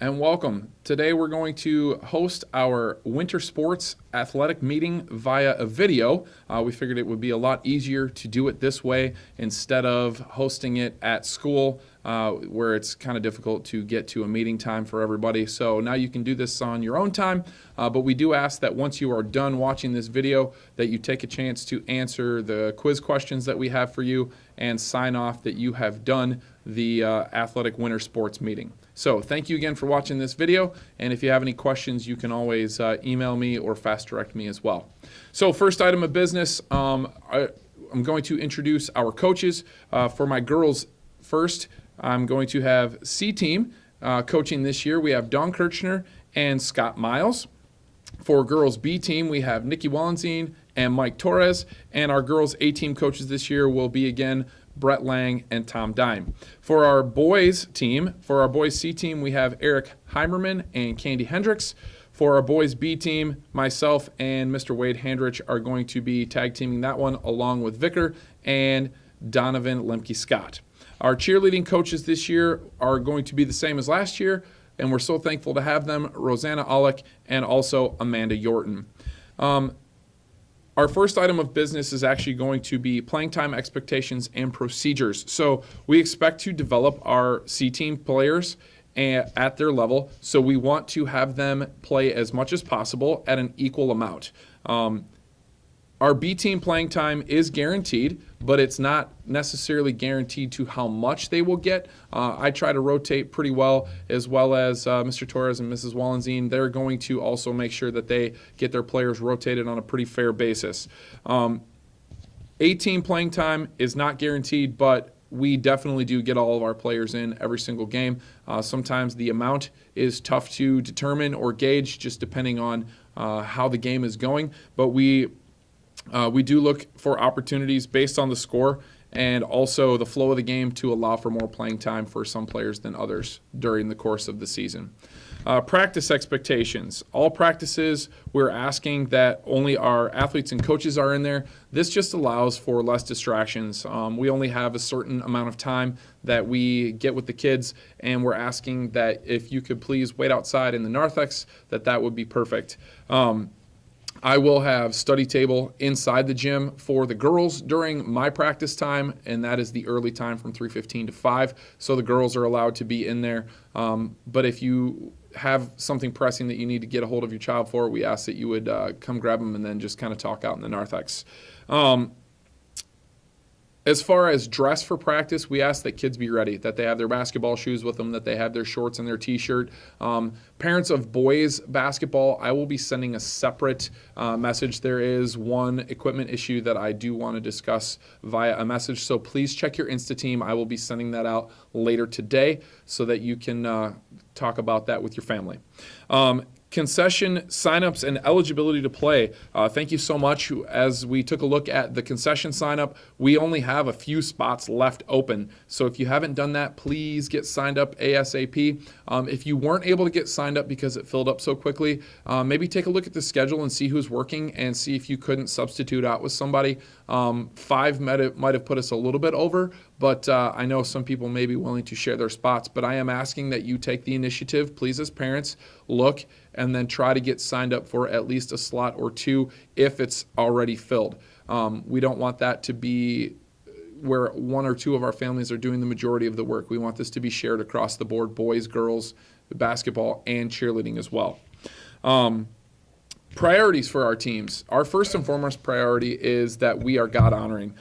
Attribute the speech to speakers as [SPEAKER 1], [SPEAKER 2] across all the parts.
[SPEAKER 1] and welcome. Today we're going to host our winter sports athletic meeting via a video. We figured it would be a lot easier to do it this way instead of hosting it at school where it's kind of difficult to get to a meeting time for everybody. So now you can do this on your own time, but we do ask that once you are done watching this video that you take a chance to answer the quiz questions that we have for you and sign off that you have done the athletic winter sports meeting. So thank you again for watching this video, and if you have any questions, you can always email me or fast direct me as well. So first item of business, I'm going to introduce our coaches. For my girls first, I'm going to have C team coaching this year. We have Dawn Kirchner and Scott Miles. For girls B team, we have Nikki Wallenstein and Mike Torres, and our girls A team coaches this year will be again Brett Lang and Tom Dime. For our boys team, for our boys C team, we have Eric Heimerman and Candy Hendricks. For our boys B team, myself and Mr. Wade Handrich are going to be tag teaming that one along with Vicar and Donovan Lemke Scott. Our cheerleading coaches this year are going to be the same as last year, and we're so thankful to have them, Rosanna Olick and also Amanda Yorton. Our first item of business is actually going to be playing time expectations and procedures. So we expect to develop our C team players at their level, so we want to have them play as much as possible at an equal amount. Our B team playing time is guaranteed, but it's not necessarily guaranteed to how much they will get. I try to rotate pretty well, as well as Mr. Torres and Mrs. Wallenstein. They're going to also make sure that they get their players rotated on a pretty fair basis. A team playing time is not guaranteed, but we definitely do get all of our players in every single game. Sometimes the amount is tough to determine or gauge, just depending on how the game is going, but we do look for opportunities based on the score and also the flow of the game to allow for more playing time for some players than others during the course of the season. Practice expectations. All practices, we're asking that only our athletes and coaches are in there. This just allows for less distractions. We only have a certain amount of time that we get with the kids, and we're asking that if you could please wait outside in the narthex, that would be perfect. I will have study table inside the gym for the girls during my practice time, and that is the early time from 3:15 to 5, so the girls are allowed to be in there. But if you have something pressing that you need to get a hold of your child for, we ask that you would come grab them and then just kind of talk out in the narthex. As far as dress for practice, we ask that kids be ready, that they have their basketball shoes with them, that they have their shorts and their t-shirt. Parents of boys basketball, I will be sending a separate message. There is one equipment issue that I do want to discuss via a message, so please check your Insta team. I will be sending that out later today so that you can talk about that with your family. Concession signups and eligibility to play. Thank you so much. As we took a look at the concession signup, we only have a few spots left open. So if you haven't done that, please get signed up ASAP. If you weren't able to get signed up because it filled up so quickly, maybe take a look at the schedule and see who's working and see if you couldn't substitute out with somebody. 5 might have put us a little bit over, but I know some people may be willing to share their spots. But I am asking that you take the initiative, please, as parents, look and then try to get signed up for at least a slot or two if it's already filled. We don't want that to be where 1 or 2 of our families are doing the majority of the work. We want this to be shared across the board, boys, girls, basketball, and cheerleading as well. Priorities for our teams. Our first and foremost priority is that we are God honoring.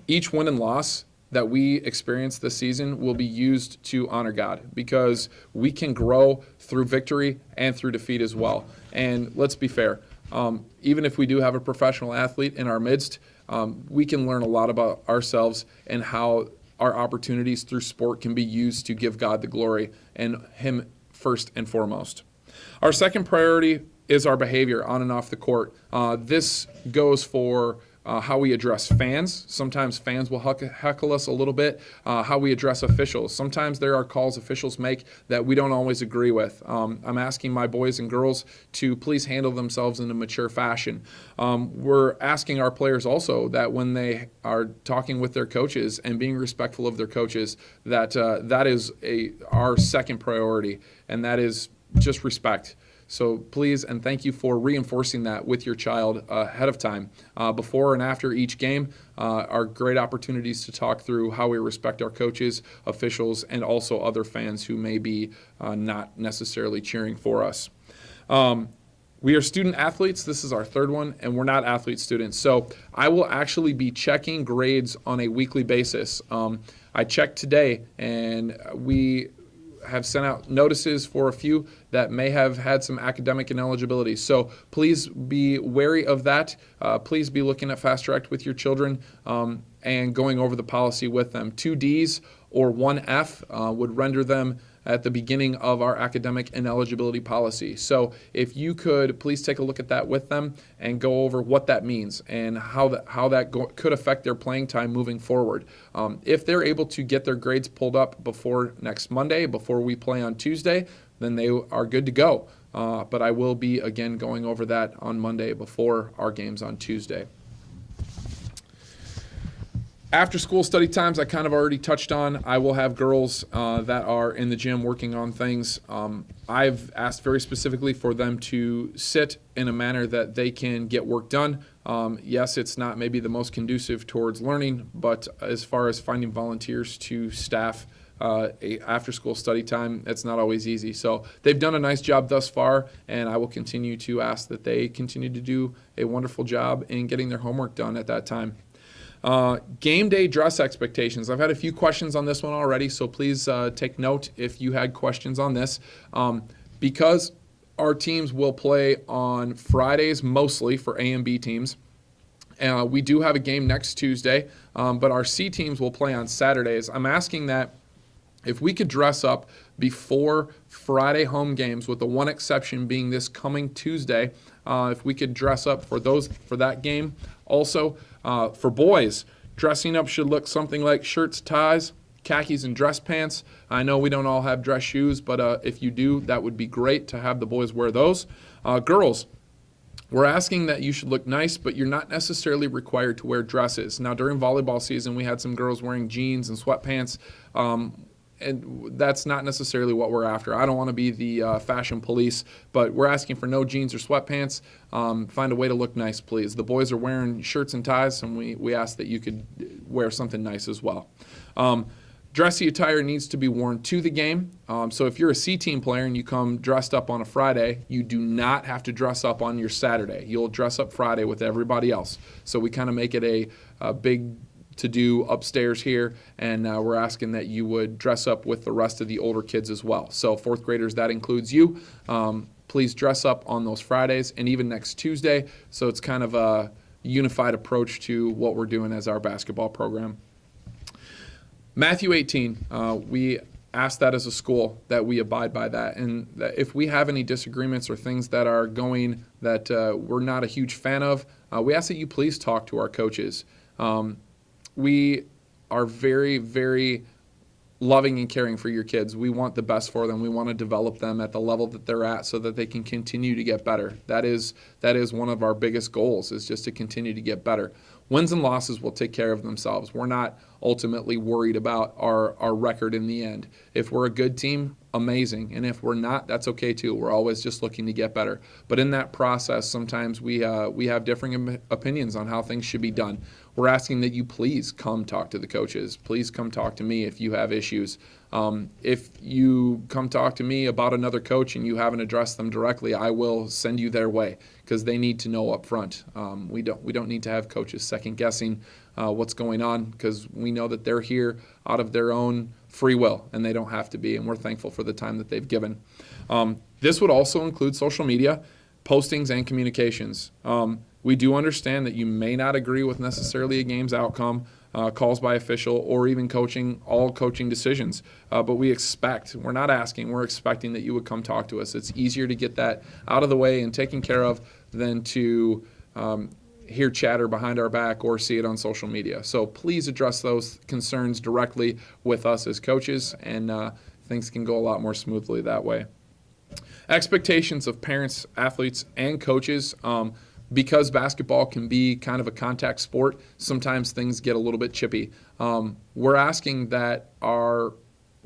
[SPEAKER 1] Each win and loss that we experience this season will be used to honor God, because we can grow through victory and through defeat as well. And let's be fair, even if we do have a professional athlete in our midst, we can learn a lot about ourselves and how our opportunities through sport can be used to give God the glory and Him first and foremost. Our second priority is our behavior on and off the court. This goes for how we address fans. Sometimes fans will heckle us a little bit. How we address officials. Sometimes there are calls officials make that we don't always agree with. I'm asking my boys and girls to please handle themselves in a mature fashion. We're asking our players also that when they are talking with their coaches and being respectful of their coaches, that that is our second priority, and that is just respect. So please and thank you for reinforcing that with your child ahead of time. Before and after each game are great opportunities to talk through how we respect our coaches, officials, and also other fans who may be not necessarily cheering for us. We are student athletes. This is our third one, and we're not athlete students. So I will actually be checking grades on a weekly basis. I checked today, and we have sent out notices for a few that may have had some academic ineligibility. So please be wary of that. Please be looking at Fast Track with your children and going over the policy with them. 2 Ds or 1 F would render them at the beginning of our academic ineligibility policy. So if you could please take a look at that with them and go over what that means and how that could affect their playing time moving forward. If they're able to get their grades pulled up before next Monday, before we play on Tuesday, then they are good to go. But I will be, again, going over that on Monday before our games on Tuesday. After school study times, I kind of already touched on. I will have girls that are in the gym working on things. I've asked very specifically for them to sit in a manner that they can get work done. Yes, it's not maybe the most conducive towards learning, but as far as finding volunteers to staff after school study time, it's not always easy. So they've done a nice job thus far, and I will continue to ask that they continue to do a wonderful job in getting their homework done at that time. Game day dress expectations. I've had a few questions on this one already, so please take note if you had questions on this. Because our teams will play on Fridays mostly for A and B teams. We do have a game next Tuesday, but our C teams will play on Saturdays. I'm asking that if we could dress up before Friday home games, with the one exception being this coming Tuesday, if we could dress up for that game. Also, for boys, dressing up should look something like shirts, ties, khakis, and dress pants. I know we don't all have dress shoes, but if you do, that would be great to have the boys wear those. Girls, we're asking that you should look nice, but you're not necessarily required to wear dresses. Now, during volleyball season, we had some girls wearing jeans and sweatpants, and that's not necessarily what we're after. I don't want to be the fashion police, but we're asking for no jeans or sweatpants. Find a way to look nice, please. The boys are wearing shirts and ties, and we ask that you could wear something nice as well. Dressy attire needs to be worn to the game. So if you're a C team player and you come dressed up on a Friday, you do not have to dress up on your Saturday. You'll dress up Friday with everybody else. So we kind of make it a big to do upstairs here, and we're asking that you would dress up with the rest of the older kids as well. So fourth graders, that includes you. Please dress up on those Fridays and even next Tuesday. So it's kind of a unified approach to what we're doing as our basketball program. Matthew 18, we ask that as a school that we abide by that, and that if we have any disagreements or things that are going that we're not a huge fan of, we ask that you please talk to our coaches. We are very, very loving and caring for your kids. We want the best for them. We want to develop them at the level that they're at so that they can continue to get better. That is one of our biggest goals, is just to continue to get better. Wins and losses will take care of themselves. We're not ultimately worried about our record in the end. If we're a good team, amazing. And if we're not, that's okay too. We're always just looking to get better. But in that process, sometimes we have differing opinions on how things should be done. We're asking that you please come talk to the coaches. Please come talk to me if you have issues. If you come talk to me about another coach and you haven't addressed them directly, I will send you their way, because they need to know up front. We don't need to have coaches second guessing what's going on, because we know that they're here out of their own free will, and they don't have to be, and we're thankful for the time that they've given. This would also include social media, postings, and communications. We do understand that you may not agree with necessarily a game's outcome, calls by official, or even all coaching decisions. But we're not asking, we're expecting that you would come talk to us. It's easier to get that out of the way and taken care of than to hear chatter behind our back or see it on social media. So please address those concerns directly with us as coaches, and things can go a lot more smoothly that way. Expectations of parents, athletes, and coaches. Because basketball can be kind of a contact sport, sometimes things get a little bit chippy. We're asking that our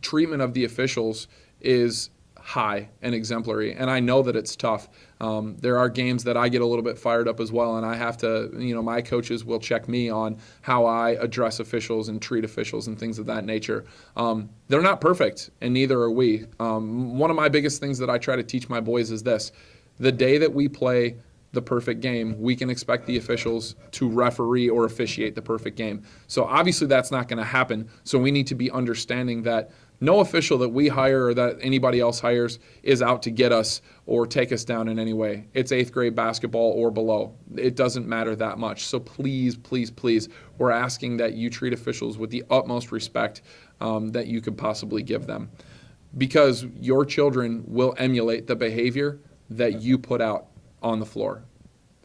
[SPEAKER 1] treatment of the officials is high and exemplary, and I know that it's tough. There are games that I get a little bit fired up as well, and I have to, my coaches will check me on how I address officials and treat officials and things of that nature. They're not perfect, and neither are we. One of my biggest things that I try to teach my boys is this: the day that we play the perfect game, we can expect the officials to referee or officiate the perfect game. So obviously that's not going to happen. So we need to be understanding that no official that we hire or that anybody else hires is out to get us or take us down in any way. It's 8th grade basketball or below. It doesn't matter that much. So please, please, please, we're asking that you treat officials with the utmost respect that you could possibly give them, because your children will emulate the behavior that you put out on the floor.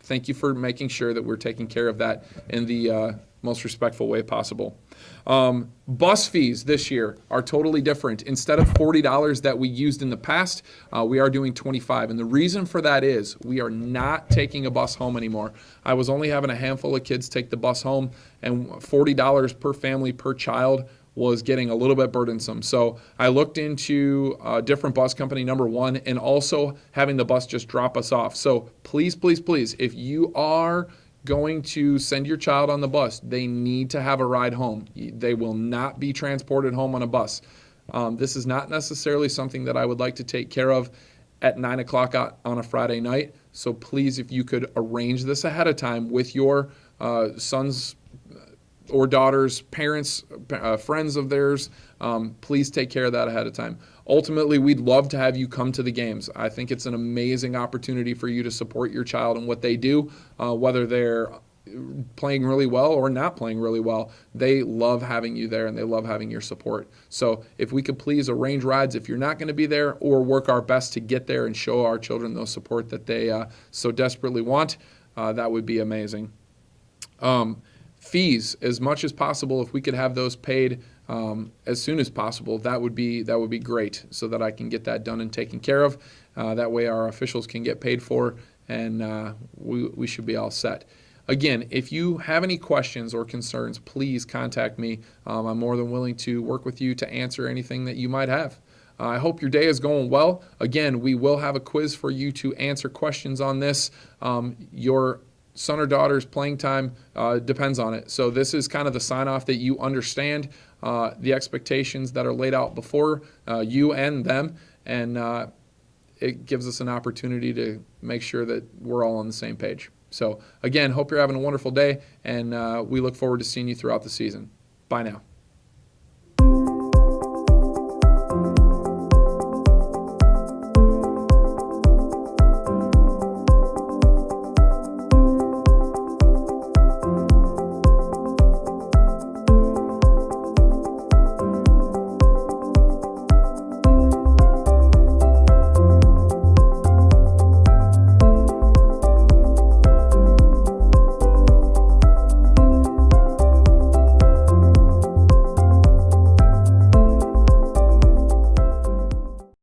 [SPEAKER 1] Thank you for making sure that we're taking care of that in the most respectful way possible. Bus fees this year are totally different. Instead of $40 that we used in the past, we are doing $25. And the reason for that is we are not taking a bus home anymore. I was only having a handful of kids take the bus home, and $40 per family per child was getting a little bit burdensome. So I looked into a different bus company, number one, and also having the bus just drop us off. So please, please, please, if you are going to send your child on the bus, they need to have a ride home. They will not be transported home on a bus. This is not necessarily something that I would like to take care of at 9 o'clock on a Friday night. So please, if you could arrange this ahead of time with your son's or daughters, parents, friends of theirs, please take care of that ahead of time. Ultimately, we'd love to have you come to the games. I think it's an amazing opportunity for you to support your child and what they do, whether they're playing really well or not playing really well. They love having you there, and they love having your support. So if we could please arrange rides if you're not going to be there, or work our best to get there and show our children the support that they so desperately want, that would be amazing. Fees, as much as possible, if we could have those paid as soon as possible, that would be great, so that I can get that done and taken care of. That way our officials can get paid for, and we should be all set. Again, if you have any questions or concerns, please contact me. I'm more than willing to work with you to answer anything that you might have. I hope your day is going well. Again, we will have a quiz for you to answer questions on this. Your son or daughter's playing time depends on it. So this is kind of the sign-off that you understand the expectations that are laid out before you and them, and it gives us an opportunity to make sure that we're all on the same page. So again, hope you're having a wonderful day, and we look forward to seeing you throughout the season. Bye now.